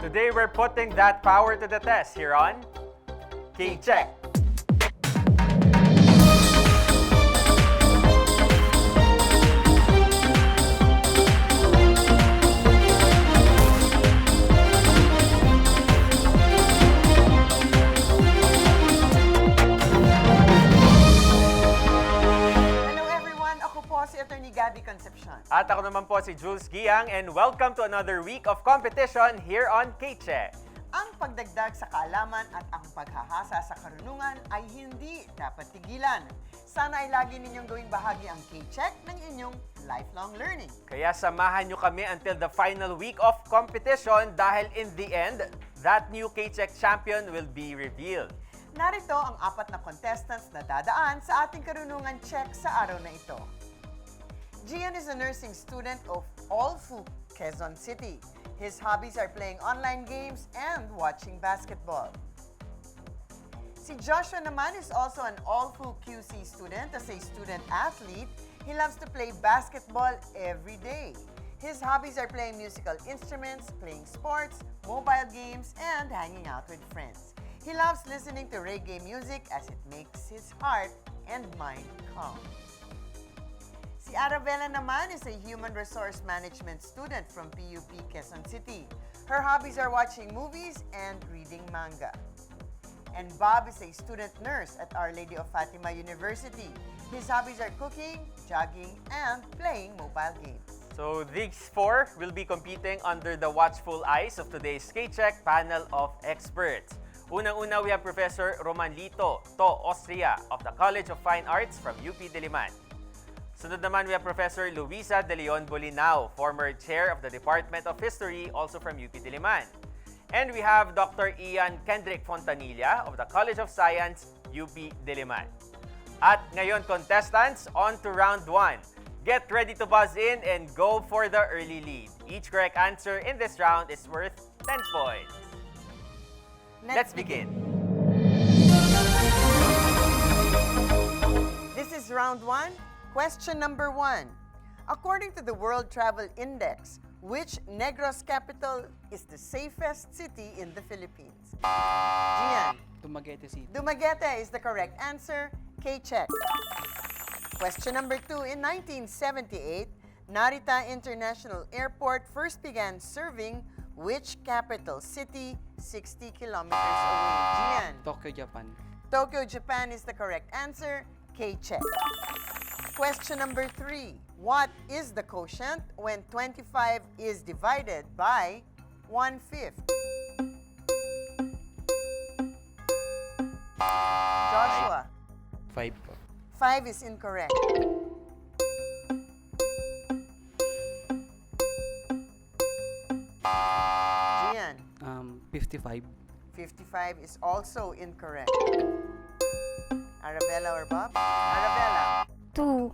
Today we're putting that power to the test here on K-Check. Si Attorney Gabby Concepcion. At ako naman po si Jules Giang and welcome to another week of competition here on K-Check. Ang pagdagdag sa kaalaman at ang paghahasa sa karunungan ay hindi dapat tigilan. Sana ay lagi ninyong gawing bahagi ang K-Check ng inyong lifelong learning. Kaya samahan nyo kami until the final week of competition dahil in the end, that new K-Check champion will be revealed. Narito ang 4 na contestants na dadaan sa ating karunungan check sa araw na ito. Gian is a nursing student of Olfu, Quezon City. His hobbies are playing online games and watching basketball. Si Joshua naman is also an Olfu QC student. As a student athlete, he loves to play basketball every day. His hobbies are playing musical instruments, playing sports, mobile games, and hanging out with friends. He loves listening to reggae music as it makes his heart and mind calm. Si Arabella naman is a Human Resource Management student from PUP Quezon City. Her hobbies are watching movies and reading manga. And Bob is a student nurse at Our Lady of Fatima University. His hobbies are cooking, jogging, and playing mobile games. So these 4 will be competing under the watchful eyes of today's K-Check panel of experts. Unang-una, we have Professor Roman Lito To Austria of the College of Fine Arts from UP Diliman. Sunod naman, we have Professor Luisa De Leon Bolinao, former chair of the Department of History, also from UP Diliman. And we have Dr. Ian Kendrick Fontanilla of the College of Science, UP Diliman. At ngayon, contestants, on to round 1. Get ready to buzz in and go for the early lead. Each correct answer in this round is worth 10 points. Let's begin. This is round 1. Question number 1. According to the World Travel Index, which Negros capital is the safest city in the Philippines? Gian. Dumaguete City. Dumaguete is the correct answer. K-check. Question number 2. In 1978, Narita International Airport first began serving which capital city 60 kilometers away? Gian. Tokyo, Japan. Tokyo, Japan is the correct answer. K-check. Question number 3. What is the quotient when 25 is divided by 1/5? Joshua. 5 po. 5 is incorrect. Gian. 55. 55 is also incorrect. Arabella or Bob? Arabella. 2.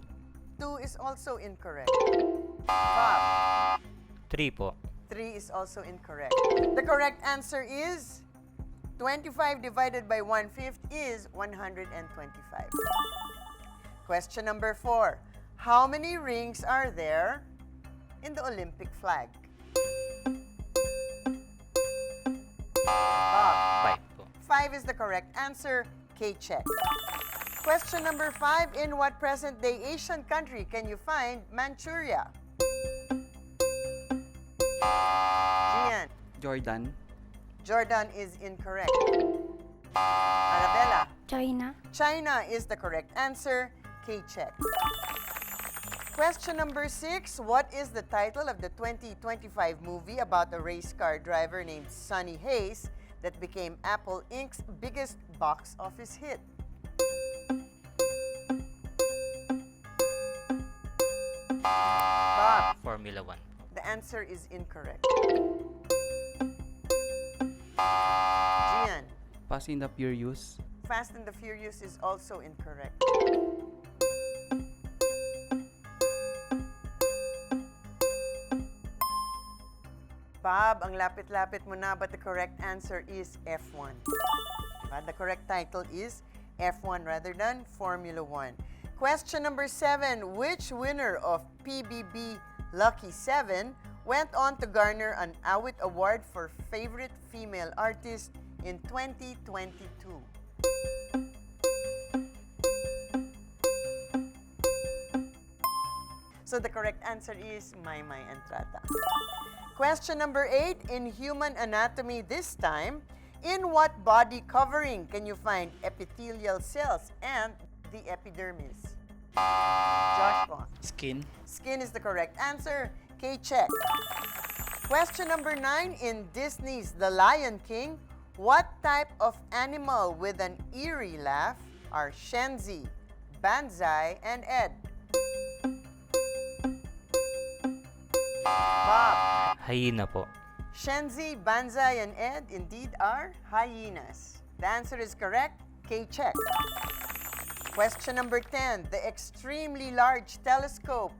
2 is also incorrect. Bob. 3 po. 3 is also incorrect. The correct answer is 25 divided by 1/5 is 125. Question number 4. How many rings are there in the Olympic flag? Bob. 5 po. 5 is the correct answer. K-check. Question number 5. In what present-day Asian country can you find Manchuria? Gian. Jordan. Jordan is incorrect. Arabella. China. China is the correct answer. K-check. Question number 6. What is the title of the 2025 movie about a race car driver named Sonny Hayes that became Apple Inc.'s biggest box office hit? Bob. Formula 1. The answer is incorrect. Gian. Fast and the Furious. Fast and the Furious is also incorrect. Bob, ang lapit-lapit mo na, but the correct answer is F1. But the correct title is F1 rather than Formula 1. Question number 7. Which winner of PBB Lucky 7 went on to garner an Awit Award for Favorite Female Artist in 2022? So the correct answer is Maymay Entrata. Question number 8, in human anatomy this time, in what body covering can you find epithelial cells and the epidermis? Joshua. Skin. Skin is the correct answer. K-check. Question number 9, in Disney's The Lion King, what type of animal with an eerie laugh are Shenzi, Banzai, and Ed? Bob. Hyena po. Shenzi, Banzai, and Ed indeed are hyenas. The answer is correct. K-check. Question number 10. The extremely large telescope,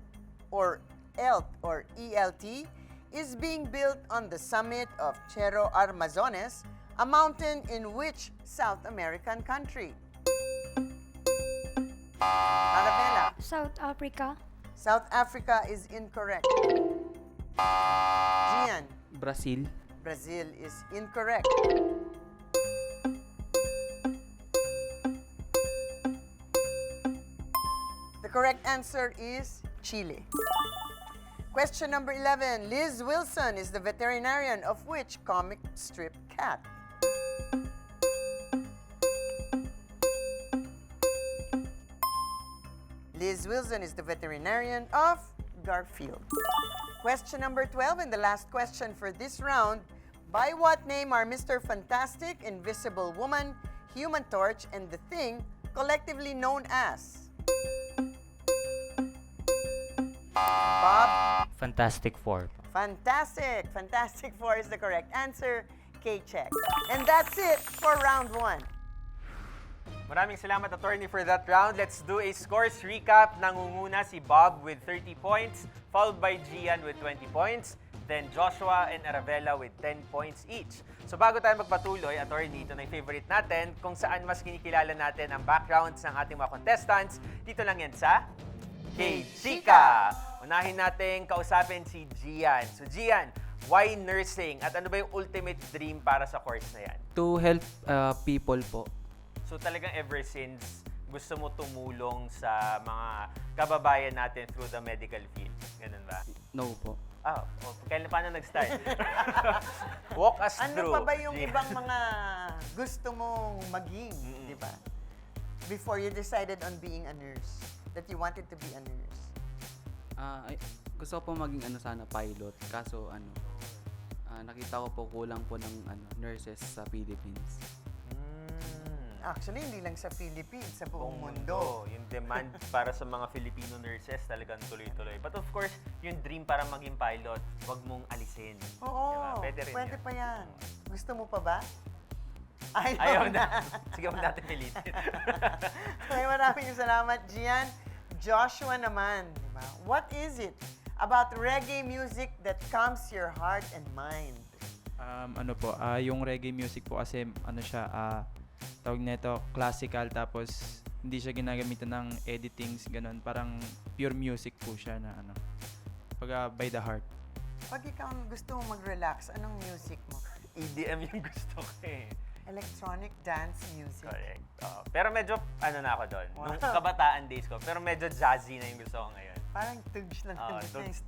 or ELT or ELT, is being built on the summit of Cerro Armazones, a mountain in which South American country? Arabella. South Africa. South Africa is incorrect. Gian. Brazil. Brazil is incorrect. The correct answer is Chile. Question number 11. Liz Wilson is the veterinarian of which comic strip cat? Liz Wilson is the veterinarian of Garfield. Question number 12 and the last question for this round. By what name are Mr. Fantastic, Invisible Woman, Human Torch, and The Thing collectively known as? Bob? Fantastic Four. Fantastic! Fantastic Four is the correct answer. K-check. And that's it for round 1. Maraming salamat, attorney, for that round. Let's do a scores recap. Nangunguna si Bob with 30 points, followed by Gian with 20 points, then Joshua and Arabella with 10 points each. So bago tayo magpatuloy, attorney, ito na yung favorite natin, kung saan mas kinikilala natin ang backgrounds ng ating mga contestants. Dito lang yan sa K-Chika! Unahin natin kausapin si Gian. So Gian, why nursing? At ano ba yung ultimate dream para sa course na yan? To help people po. So talagang ever since gusto mo tumulong sa mga kababayan natin through the medical field. Ganun ba? No po. Paano nag-start? Walk us Ano through. pa ba yung Gian. ibang mga gusto mong maging, di ba? Before you decided on being a nurse, that you wanted to be a nurse. Gusto ko po maging sana pilot. Kaso nakita ko po kulang po ng nurses sa Philippines. Actually, hindi lang sa Philippines, sa buong Buong mundo. Yung demand para sa mga Filipino nurses talagang tuloy-tuloy. But of course, yung dream para maging pilot, wag mong alisin. Oo, Diba? Pwede rin pwede yun. pa yan. Gusto mo pa ba? Ayaw na. Sige, huwag natin pilitin. Okay, maraming salamat, Gian. Joshua naman, di ba? What is it about reggae music that calms your heart and mind? Yung reggae music po kasi tawag nito classical, tapos hindi siya ginagamitan ng editings, ganun. Parang pure music po siya na by the heart. Pag ikaw gusto mo mag-relax, anong music mo? EDM yung gusto ko eh. Electronic dance music. Correct. Pero medyo, na ako doon. Wow. Nung kabataan days ko. Pero medyo jazzy na yung gusto ko ngayon. Parang tugs lang. Tugs.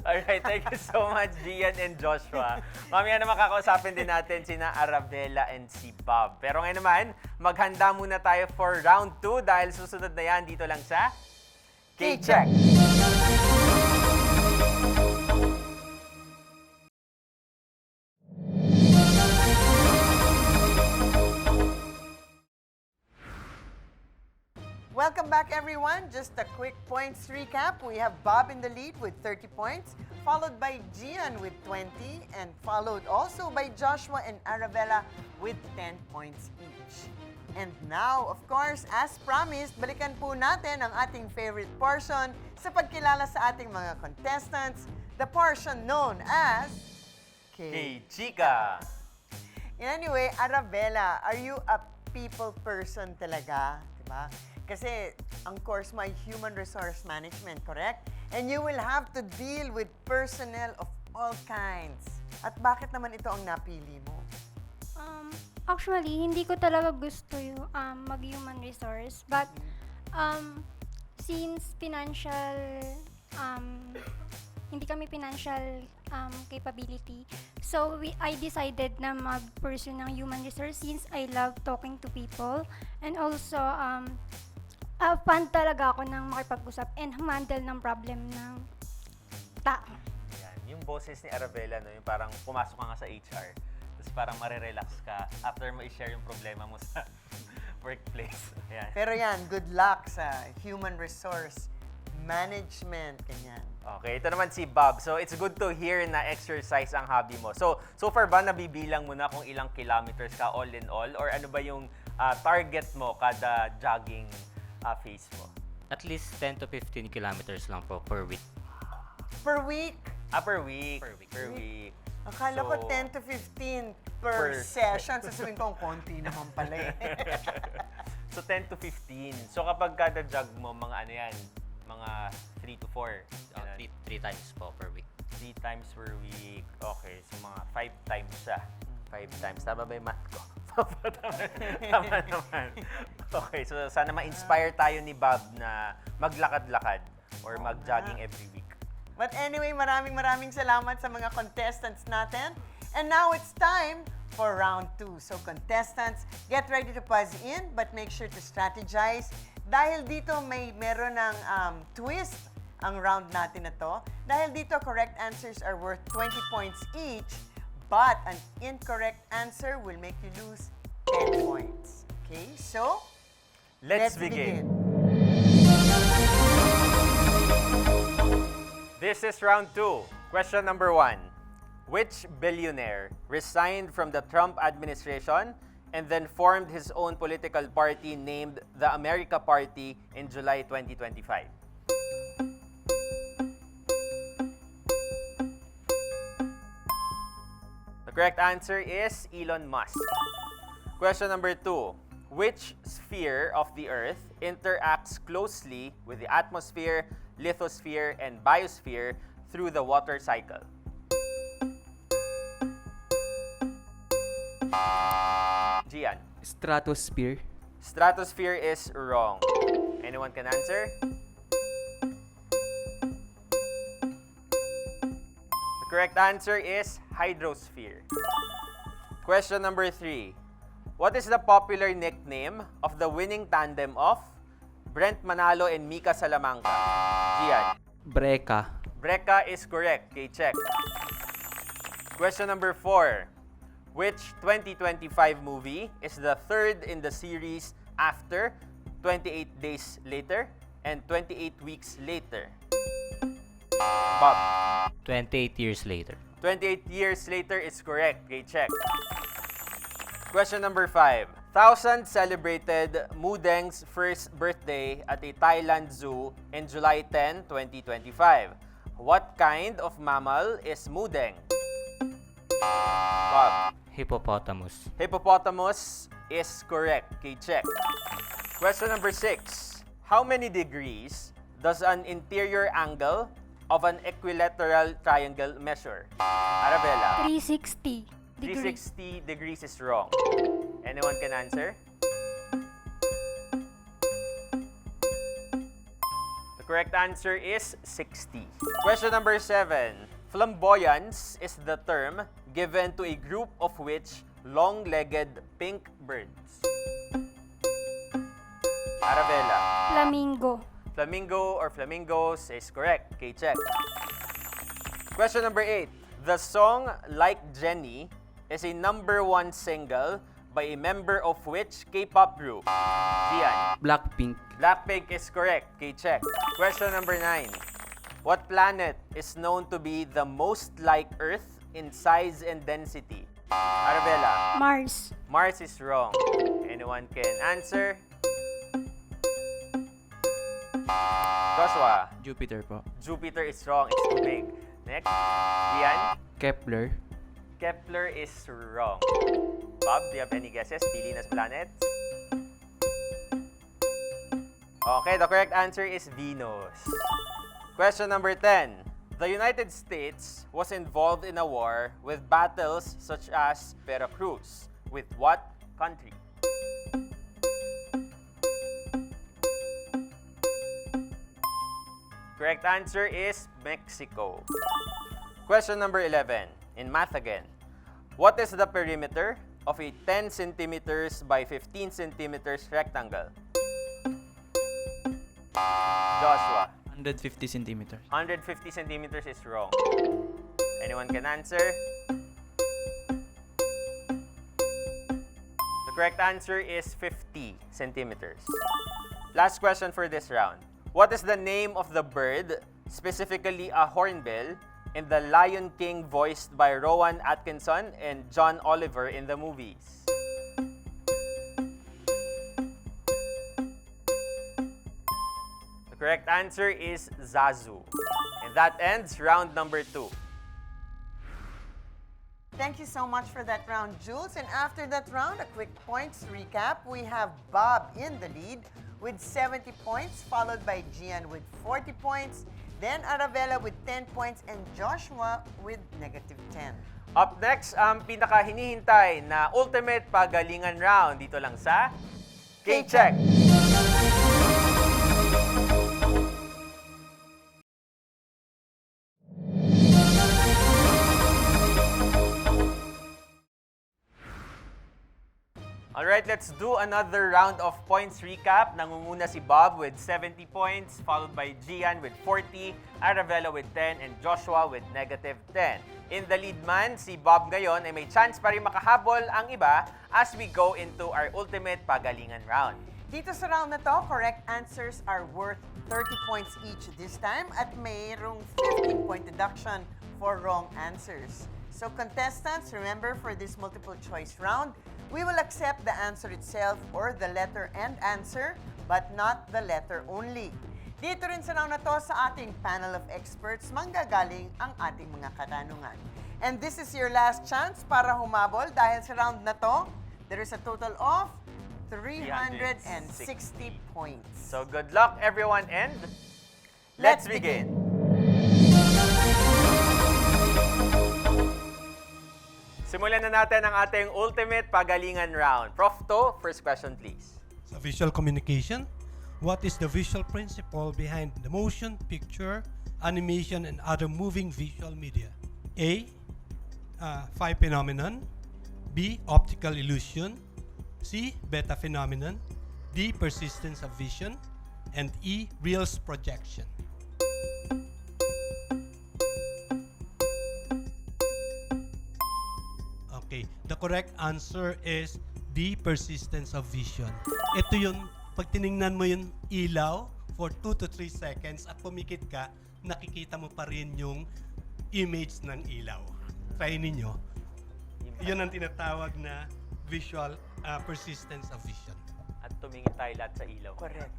Alright, thank you so much, Gian and Joshua. Mamaya na makakausapin din natin sina Arabella and si Bob. Pero ngayon naman, maghanda muna tayo for round 2 dahil susunod na yan dito lang sa K-Check. Welcome back, everyone. Just a quick points recap. We have Bob in the lead with 30 points, followed by Gian with 20, and followed also by Joshua and Arabella with 10 points each. And now, of course, as promised, balikan po natin ang ating favorite portion sa pagkilala sa ating mga contestants, the portion known as K-Chika. Anyway, Arabella, are you a people person talaga? Diba? Kasi ang course mo ay Human Resource Management, correct? And you will have to deal with personnel of all kinds. At bakit naman ito ang napili mo? Actually, hindi ko talaga gusto yung mag-human resource. But, since hindi kami financial capability, so I decided na mag-pursue ng human resource since I love talking to people. And also, fun talaga ako ng makipag-usap and handle ng problem ng tao. Yan. Yung boses ni Arabella, no, yung parang pumasok ka nga sa HR, tapos parang marirelax ka after mo i-share yung problema mo sa workplace. Yan. Pero yan, good luck sa Human Resource Management, ganyan. Okay, ito naman si Bob. So, it's good to hear na exercise ang hobby mo. So far ba nabibilang mo na kung ilang kilometers ka all in all? Or ano ba yung target mo kada jogging phase mo? At least 10 to 15 kilometers lang po per week. Per week, Per week. Per week. Per week. akala ko So, 10 to 15 per per session. Sasabihin ko, ang konti naman pala eh. So, 10 to 15. So, kapag kada jog mo, mga ano yan? Mga 3 to 4. Three times po per week. 3 times per week. Okay, so mga 5 times siya. 5 times. Tama ba yung math ko? Tama naman. Okay, so sana ma-inspire tayo ni Bob na maglakad-lakad or mag-jogging every week. But anyway, maraming salamat sa mga contestants natin. And now it's time for round 2. So contestants, get ready to buzz in, but make sure to strategize. Dahil dito meron ng twist ang round natin na to. Dahil dito, correct answers are worth 20 points each, but an incorrect answer will make you lose 10 points. Okay, so Let's begin. This is round 2. Question number 1. Which billionaire resigned from the Trump administration and then formed his own political party named the America Party in July 2025? The correct answer is Elon Musk. Question number 2. Which sphere of the Earth interacts closely with the atmosphere, lithosphere, and biosphere through the water cycle? Gian. Stratosphere. Stratosphere is wrong. Anyone can answer? The correct answer is hydrosphere. Question number 3. What is the popular nickname of the winning tandem of Brent Manalo and Mika Salamanca? Gian. Breka. Breka is correct. Okay, check. Question number 4. Which 2025 movie is the third in the series after 28 Days Later and 28 Weeks Later? Bob. 28 years later. 28 years later is correct. Okay, check. Question number 5. Thousands celebrated Mudeng's first birthday at a Thailand zoo in July 10, 2025. What kind of mammal is Mudeng? Bob. Hippopotamus. Hippopotamus is correct. Okay, check. Question number 6. How many degrees does an interior angle of an equilateral triangle measure? Arabella. 360 degrees. 360 degrees is wrong. Anyone can answer? The correct answer is 60. Question number 7. Flamboyance is the term given to a group of which long-legged pink birds? Arabella. Flamingo. Flamingo or flamingos is correct. Okay, check. Question number 8. The song Like Jenny is a #1 single by a member of which K-pop group? Gian. Blackpink. Blackpink is correct. Okay, check. Question number 9. What planet is known to be the most like Earth in size and density? Arabella. Mars. Mars is wrong. Anyone can answer? Joshua. Jupiter po. Jupiter is wrong. It's too big. Next. Ian. Kepler. Kepler is wrong. Bob, do you have any guesses? Pili na sa planets. Okay, the correct answer is Venus. Question number 10. The United States was involved in a war with battles such as Veracruz. With what country? Correct answer is Mexico. Question number 11. In math again. What is the perimeter of a 10 centimeters by 15 centimeters rectangle? Joshua. 150 centimeters. 150 centimeters is wrong. Anyone can answer? The correct answer is 50 centimeters. Last question for this round. What is the name of the bird, specifically a hornbill, in The Lion King voiced by Rowan Atkinson and John Oliver in the movies? The correct answer is Zazu. And that ends round number 2. Thank you so much for that round, Jules. And after that round, a quick points recap. We have Bob in the lead with 70 points, followed by Gian with 40 points, then Arabella with 10 points, and Joshua with negative 10. Up next, ang pinaka-hinihintay na Ultimate Pagalingan Round dito lang sa K-Check. Alright, let's do another round of points recap. Nangunguna si Bob with 70 points, followed by Gian with 40, Arabella with 10, and Joshua with negative 10. In the lead man, si Bob ngayon ay may chance pa rin makahabol ang iba as we go into our ultimate pagalingan round. Dito sa round na to, correct answers are worth 30 points each this time at mayroong 15-point deduction for wrong answers. So contestants, remember for this multiple choice round, we will accept the answer itself or the letter and answer, but not the letter only. Dito rin sa round na to sa ating panel of experts, manggagaling ang ating mga katanungan. And this is your last chance para humabol dahil sa round na to, there is a total of 360 points. So good luck everyone and let's begin. Simulan na natin ang ating ultimate pagalingan round. Prof To, first question please. Sa visual communication, what is the visual principle behind the motion picture, animation, and other moving visual media? A. Phi phenomenon. B. Optical illusion. C. Beta phenomenon. D. Persistence of vision. And E. Reals projection. Okay, the correct answer is D. Persistence of vision. Ito yun, pag tiningnan mo yung ilaw for 2 to 3 seconds at pumikit ka, nakikita mo pa rin yung image ng ilaw. Try ninyo. Yun ang tinatawag na visual persistence of vision. At tumingin tayo lahat sa ilaw. Correct.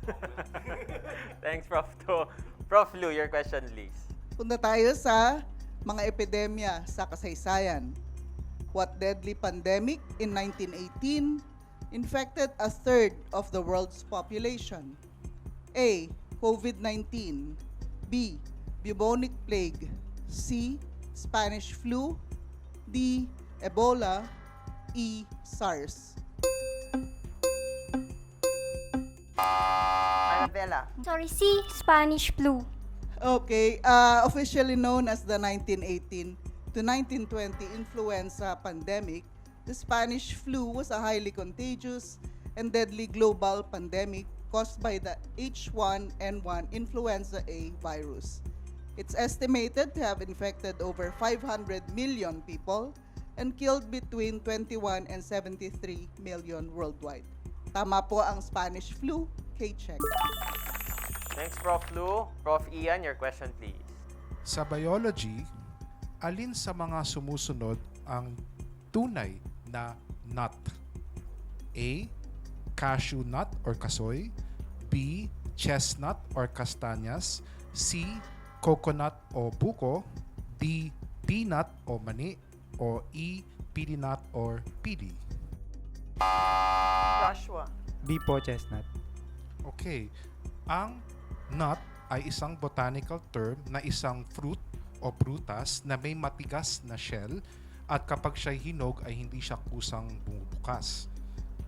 Thanks, Prof To. Prof Lu, your question please. Punta tayo sa mga epidemya sa kasaysayan. What deadly pandemic in 1918 infected a third of the world's population? A. COVID-19. B. Bubonic plague. C. Spanish flu. D. Ebola. E. SARS. Arabella. Sorry, C, Spanish flu. Okay, officially known as the 1918 to 1920 influenza pandemic, the Spanish flu was a highly contagious and deadly global pandemic caused by the H1N1 influenza A virus. It's estimated to have infected over 500 million people and killed between 21 and 73 million worldwide. Tama po ang Spanish flu. K-check. Thanks, Prof Lu. Prof Ian, your question please. Sa biology, alin sa mga sumusunod ang tunay na nut? A. Cashew nut or kasoy. B. Chestnut or kastanyas. C. Coconut o buko. D. Peanut o mani. O E. Pili nut or pili. Joshua. B po, chestnut. Okay. Ang nut ay isang botanical term na isang fruit o prutas na may matigas na shell at kapag siya'y hinog ay hindi siya kusang bumubukas.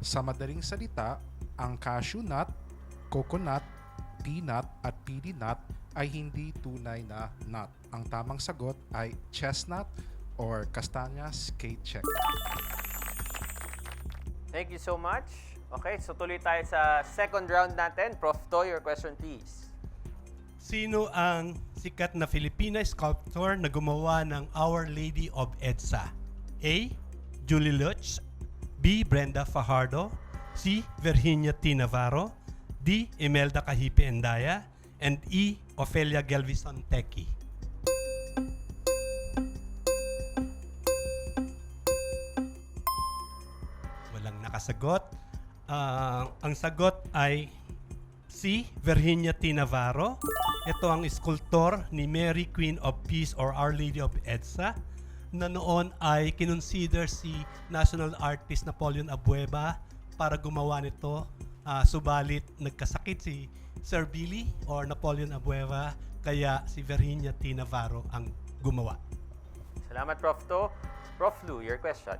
Sa madaling salita, ang cashew nut, coconut, peanut at pili nut ay hindi tunay na nut. Ang tamang sagot ay chestnut or castañas. K-check. Thank you so much. Okay, so tuloy tayo sa second round natin. Prof. To, your question please. Sino ang sikat na Filipina sculptor na gumawa ng Our Lady of EDSA? A. Julie Lutz, B. Brenda Fajardo, C. Virginia T. Navarro, D. Imelda Kahipe Endaya, and E. Ofelia Gelvison Teki. Walang nakasagot. Ang sagot ay C. Virginia T. Navarro. Ito ang skulptor ni Mary Queen of Peace or Our Lady of EDSA na noon ay kinonsider si national artist Napoleon Abueva para gumawa nito. Subalit nagkasakit si Sir Billy or Napoleon Abueva kaya si Virginia T. Navarro ang gumawa. Salamat, Prof. To. Prof. Lu, your question.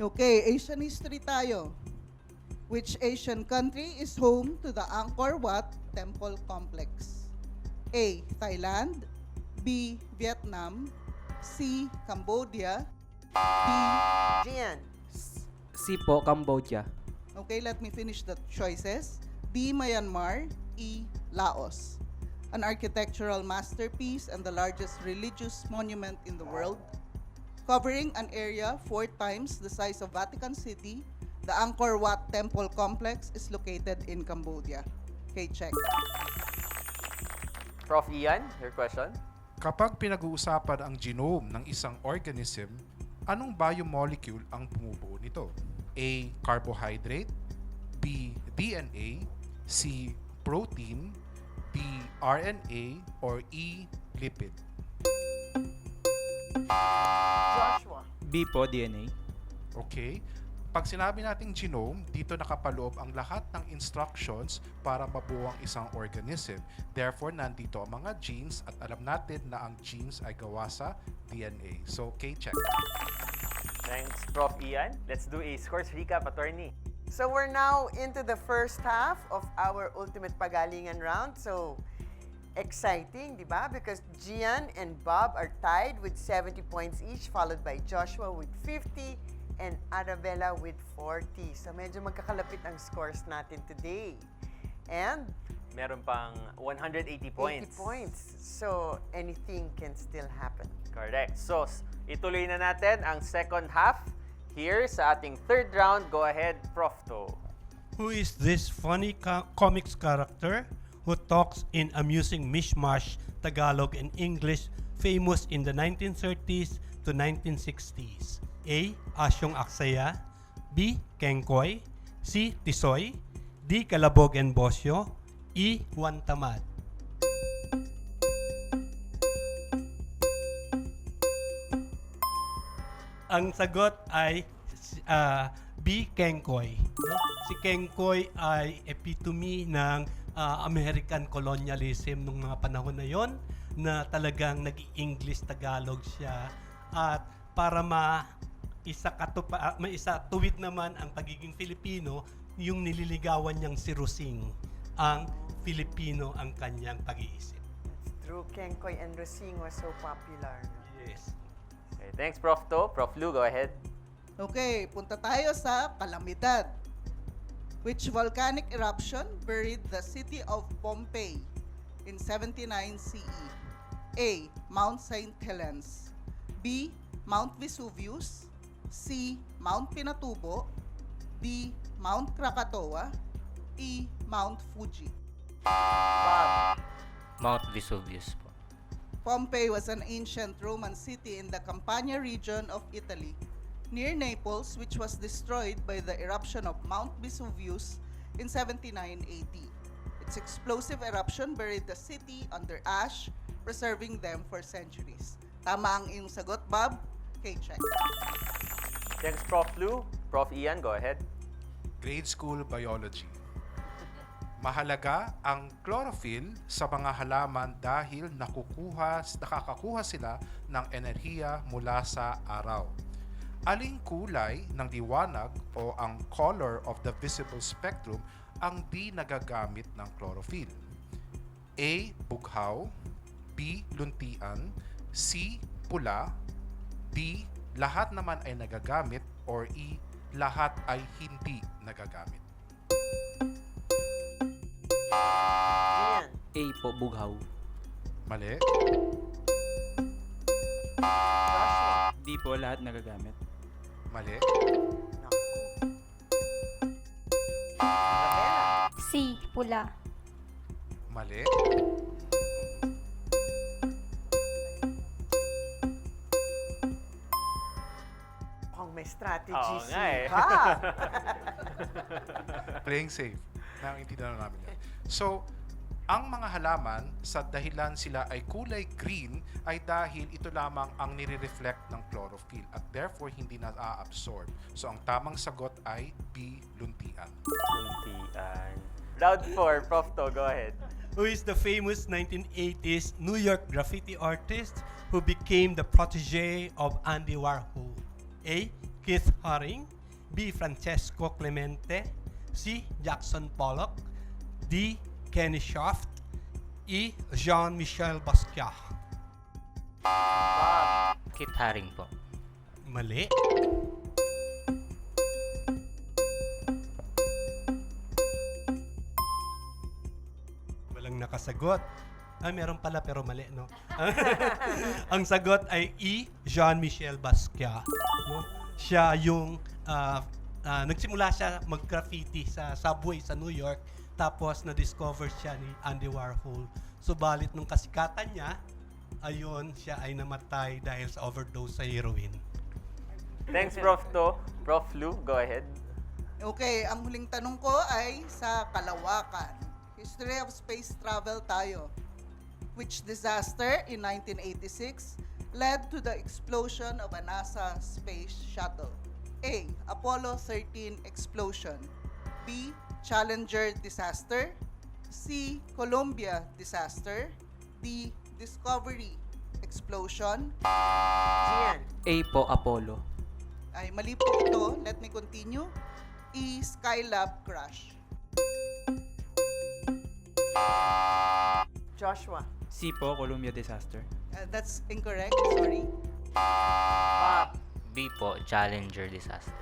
Okay, Asian history tayo. Which Asian country is home to the Angkor Wat Temple Complex? A. Thailand, B. Vietnam, C. Cambodia, D. Gian. C po, Cambodia. Okay, let me finish the choices. D. Myanmar, E. Laos. An architectural masterpiece and the largest religious monument in the world. Covering an area 4 times the size of Vatican City, the Angkor Wat Temple Complex is located in Cambodia. Okay, check. Prof. Ian, your question. Kapag pinag-uusapan ang genome ng isang organism, anong biomolecule ang bumubuo nito? A. Carbohydrate, B. DNA, C. Protein, D. RNA, or E. Lipid? Joshua. B po, DNA. Okay. Pag sinabi nating genome, dito nakapaloob ang lahat ng instructions para mabuo ang isang organism. Therefore, nandito ang mga genes at alam natin na ang genes ay gawa sa DNA. So, K-check. Thanks, Prof. Ian. Let's do a scores recap, attorney. So we're now into the first half of our Ultimate Pagalingan round. So exciting, di ba? Because Gian and Bob are tied with 70 points each, followed by Joshua with 50 and Arabella with 40. So medyo magkakalapit ang scores natin today. And Meron pang 180 points. 80 points. So anything can still happen. Correct. So, ituloy na natin ang second half. Here sa ating third round, go ahead, Prof. To. Who is this funny comics character who talks in amusing mishmash Tagalog and English famous in the 1930s to 1960s? A. Asyong Aksaya, B. Kengkoy, C. Tisoy, D. Kalabog and Bosyo, E. Juan Tamad. Ang sagot ay B. Kengkoy. No? Si Kengkoy ay epitome ng American colonialism nung mga panahon na yon na talagang nag-English Tagalog siya at para maisatuwid naman ang pagiging Filipino, yung nililigawan niyang si Rosing, ang Filipino ang kanyang pag-iisip. It's true, Kengkoy and Rosing was so popular. Yes. Okay, thanks, Prof. To. Prof. Lu, go ahead. Okay, punta tayo sa kalamidad. Which volcanic eruption buried the city of Pompeii in 79 CE? A. Mount St. Helens, B. Mount Vesuvius, C. Mount Pinatubo, D. Mount Krakatoa, E. Mount Fuji. Mount Vesuvius po. Pompeii was an ancient Roman city in the Campania region of Italy, near Naples, which was destroyed by the eruption of Mount Vesuvius in 79 AD. Its explosive eruption buried the city under ash, preserving them for centuries. Tama ang iyong sagot, Bob. K-check. Thanks, Prof. Lu. Prof. Ian, go ahead. Grade school biology. Mahalaga ang chlorophyll sa mga halaman dahil nakakakuha sila ng enerhiya mula sa araw. Aling kulay ng liwanag o ang color of the visible spectrum ang di nagagamit ng chlorophyll? A. Bughaw, B. Luntian, C. Pula, D. Lahat naman ay nagagamit, or E. Lahat ay hindi nagagamit. Gian. A po, bughaw. Mali. Joshua. Di po lahat nagagamit. Mali. Naku. Arabella. C. Pula. Mali. Mukhang may strategy Oo si nga eh. Bob. Playing safe. Naiintindihan na namin yan. So, ang mga halaman, sa dahilan sila ay kulay green, ay dahil ito lamang ang nire-reflect ng chlorophyll at therefore hindi na-absorb. So, ang tamang sagot ay B. Luntian. Luntian. Round 4, Prof. To, go ahead. Who is the famous 1980s New York graffiti artist who became the protege of Andy Warhol? A. Keith Haring, B. Francesco Clemente, C. Jackson Pollock, D. Kenny Shaft, E. Jean-Michel Basquiat. Kit Haring po. Mali. Walang nakasagot. Meron pala pero mali, no? Ang sagot ay E. Jean-Michel Basquiat. No? Siya yung nagsimula siya mag-graffiti sa subway sa New York, tapos na-discover siya ni Andy Warhol. Subalit nung kasikatan niya, ayun, siya ay namatay dahil sa overdose sa heroin. Thanks, Prof. To. Prof. Lu, go ahead. Okay, ang huling tanong ko ay sa kalawakan. History of space travel tayo. Which disaster in 1986 led to the explosion of a NASA space shuttle? A. Apollo 13 explosion. B. Challenger disaster. C. Columbia disaster. D. Discovery explosion. Gian. A po, Apollo. Ay, mali po ito. Let me continue. E. Skylab crash. Joshua. C po, Columbia disaster. That's incorrect. Sorry. Bob. B po, Challenger disaster.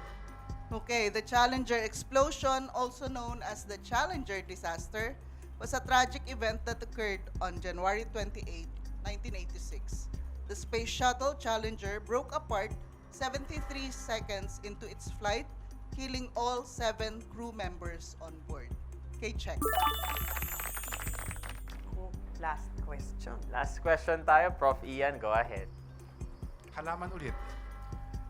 Okay, the Challenger explosion, also known as the Challenger disaster, was a tragic event that occurred on January 28, 1986. The space shuttle Challenger broke apart 73 seconds into its flight, killing all 7 crew members on board. Okay, check. Last question. Last question tayo, Prof. Ian, go ahead. Halaman ulit.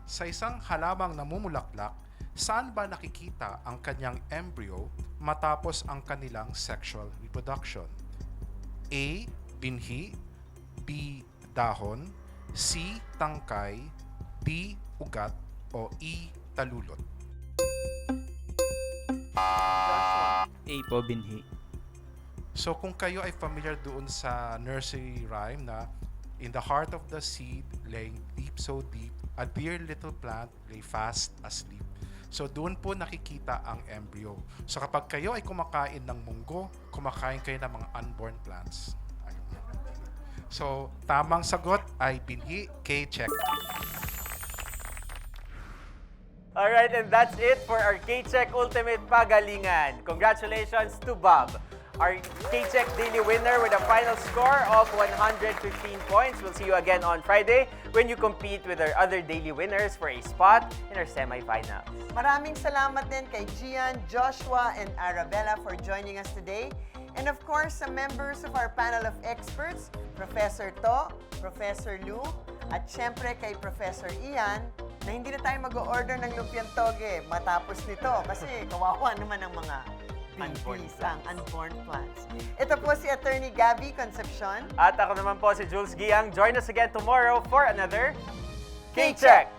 Sa isang halamang namumulaklak, saan ba nakikita ang kanyang embryo matapos ang kanilang sexual reproduction? A. Binhi, B. Dahon, C. Tangkay, D. Ugat, o E. Talulot. Joshua. A po, binhi. So kung kayo ay familiar doon sa nursery rhyme na in the heart of the seed, laying deep so deep, a dear little plant lay fast asleep. So doon po nakikita ang embryo. So kapag kayo ay kumakain ng munggo, kumakain kayo ng mga unborn plants. Ayun. So tamang sagot ay binhi. K-check. Alright, and that's it for our K-Check Ultimate Pagalingan. Congratulations to Bob, our K-Check Daily winner with a final score of 115 points. We'll see you again on Friday when you compete with our other daily winners for a spot in our semifinals. Maraming salamat din kay Gian, Joshua, and Arabella for joining us today. And of course, sa members of our panel of experts, Professor To, Professor Lu, at syempre kay Professor Ian, na hindi na tayo mag-order ng lumpiang toge matapos nito kasi kawawa naman ang mga bintisang unborn plants. Ito po si Attorney Gabby Concepcion. At ako naman po si Jules Giang. Join us again tomorrow for another K-Check!